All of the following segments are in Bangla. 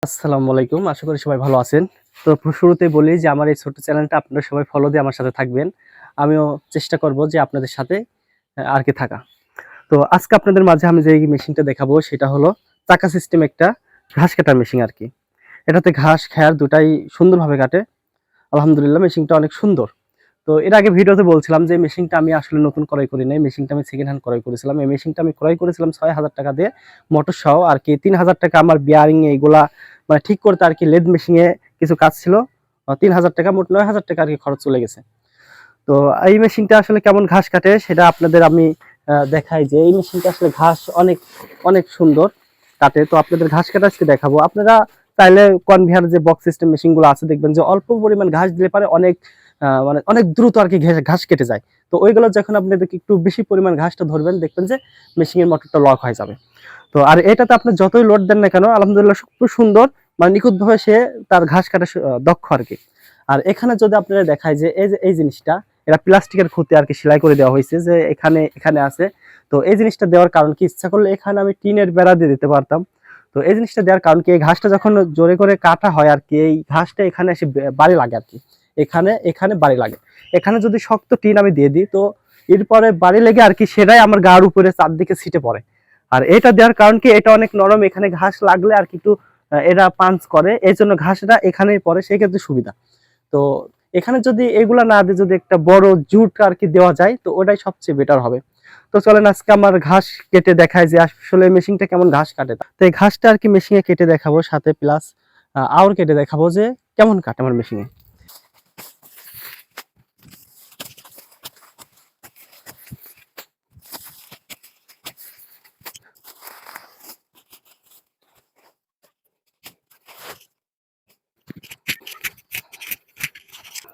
আসসালামু আলাইকুম। আশা করি সবাই ভালো আছেন। তো শুরুতেই বলি যে আমার এই ছোট্ট চ্যানেলটা আপনারা সবাই ফলো দিয়ে আমার সাথে থাকবেন। আমিও চেষ্টা করব যে আপনাদের সাথে আর কি থাকা। তো আজকে আপনাদের মাঝে আমি যে মেশিনটা দেখাবো সেটা হলো চাকা সিস্টেম একটা ঘাস কাটার মেশিন আরকি। এটাতে ঘাস, খ্যার দুটাই সুন্দরভাবে কাটে। আলহামদুলিল্লাহ মেশিনটা অনেক সুন্দর। তো এর আগে ভিডিওতে বলছিলাম যে মেশিনটা আমি আসলে নতুন ক্রয় করি নাই। মেশিনটা আমি সেকেন্ড হ্যান্ড ক্রয় করেছিলাম। এই মেশিনটা আমি ক্রয় করেছিলাম ৳৬,০০০ দিয়ে মোটর সহ আরকি। ৳৩,০০০ আমার বিয়ারিং এগুলা মানে ঠিক করতে আরকি লেদ মেশিনে কিছু কাজ ছিল। ৳৩,০০০ মোট ৳৯,০০০ আরকি খরচ চলে গেছে। তো এই মেশিনটা আসলে কেমন ঘাস কাটে সেটা আপনাদের আমি দেখাই যে এই মেশিনটা আসলে ঘাস অনেক অনেক সুন্দর কাটে। তো আপনাদের ঘাস কাটা আজকে দেখাবো। আপনারা চাইলে কনভেয়ার যে বক্স সিস্টেম মেশিন গুলো আছে দেখবেন যে অল্প পরিমাণ ঘাস দিলে পারে অনেক মানে অনেক দ্রুত আরকি ঘাস কেটে যায়। তো ওইগুলো যখন আপনি একটু বেশি পরিমাণ ঘাসটা ধরবেন দেখবেন যে মেশিনের মোটরটা লক হয়ে যাবে। তো আর এটাতে আপনি যতই লোড দেন না কেন আলহামদুলিল্লাহ খুব সুন্দর মানে নিখুঁতভাবে সে তার ঘাস কাটা দক্ষ আরকি। আর এখানে যদি আপনারা দেখায় যে এই জিনিসটা এটা প্লাস্টিকের খুঁতে আরকি সেলাই করে দেওয়া হয়েছে যে এখানে আছে। তো এই জিনিসটা দেওয়ার কারণ কি ইচ্ছা করলে এখানে আমি টিনের বেড়া দিয়ে দিতে পারতাম। তো এই জিনিসটা দেওয়ার কারণ কি এই ঘাসটা যখন জোরে করে কাটা হয় আরকি এই ঘাসটা এখানে এসে বাড়ি লাগে আরকি। এখানে বাড়ি লাগে। এখানে যদি শক্ত টিন আমি দিয়ে দিই তো এরপরে বাড়ি লেগে আরকি সেটাই আমার গার উপরে চারদিকে ছিটে পড়ে। আর এটা দেওয়ার কারণ কি এটা অনেক নরম এখানে ঘাস লাগলে আর কি একটু এরা পাঞ্চ করে এই জন্য ঘাসটা এখানেই পড়ে সেই ক্ষেত্রে সুবিধা। তো এখানে যদি এগুলা না দিয়ে যদি একটা বড় জুট আর কি দেওয়া যায় তো ওটাই সবচেয়ে বেটার হবে। তো চলেন আজকে আমার ঘাস কেটে দেখায় যে আসলে মেশিনটা কেমন ঘাস কাটে। তো এই ঘাসটা আর কি মেশিনে কেটে দেখাবো সাথে প্লাস আউর কেটে দেখাবো যে কেমন কাটে আমার মেশিনে।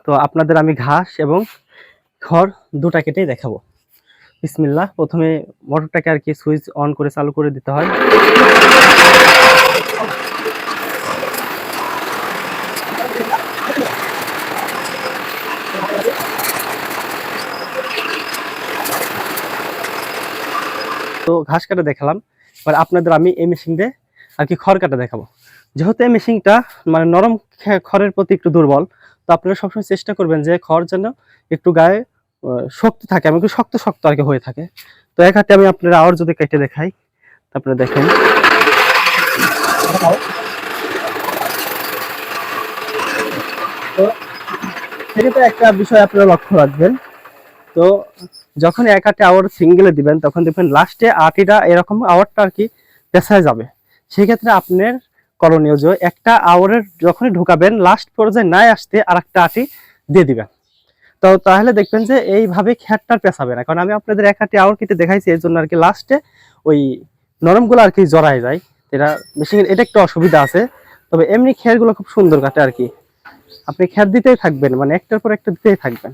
তো আপনাদের আমি ঘাস এবং খড় দুটা কেটেই দেখাবো। বিসমিল্লাহ। প্রথমে মোটরটাকে আর কি সুইচ অন করে চালু করে দিতে হয়। তো ঘাস কাটা দেখালাম। এবার আপনাদের আমি এই মেশিন দিয়ে আর কি খড় কাটা দেখাবো। যেহেতু এই মেশিনটা মানে নরম খড়ের প্রতি একটু দুর্বল, তো আপনারা সবসময় চেষ্টা করবেন যে খড় যেন একটু গায়ে শক্ত থাকে, আমি একটু শক্ত শক্ত আর কি হয়ে থাকে। তো এক হাতে আমি আপনারা আবার যদি কেটে দেখাই, তারপরে দেখেন। তো সেক্ষেত্রে একটা বিষয় আপনারা লক্ষ্য রাখবেন। তো যখন এক আটে আওয়ার সিঙ্গেলে দিবেন তখন দেখবেন লাস্টে আটিটা এরকম আওয়ারটা আর কি পেছায় যাবে। সেক্ষেত্রে আপনার করণীয় যে একটা আওয়ারের যখনই ঢুকাবেন লাস্ট পর্যায়ে নাই আসতে আর একটা আটি দিয়ে দিবেন। তো তাহলে দেখবেন যে এইভাবে খ্যাটটা পেছাবে না, কারণ আমি আপনাদের এক আটি আওয়ার কেটে দেখাইছি এই জন্য আর কি লাস্টে ওই নরমগুলো আর কি জড়ায় যায়। এটা মেশিন এটা একটু অসুবিধা আছে, তবে এমনি খেরগুলো খুব সুন্দর কাটে আর কি। আপনি খ্যাট দিতেই থাকবেন মানে একটার পর একটা দিতেই থাকবেন।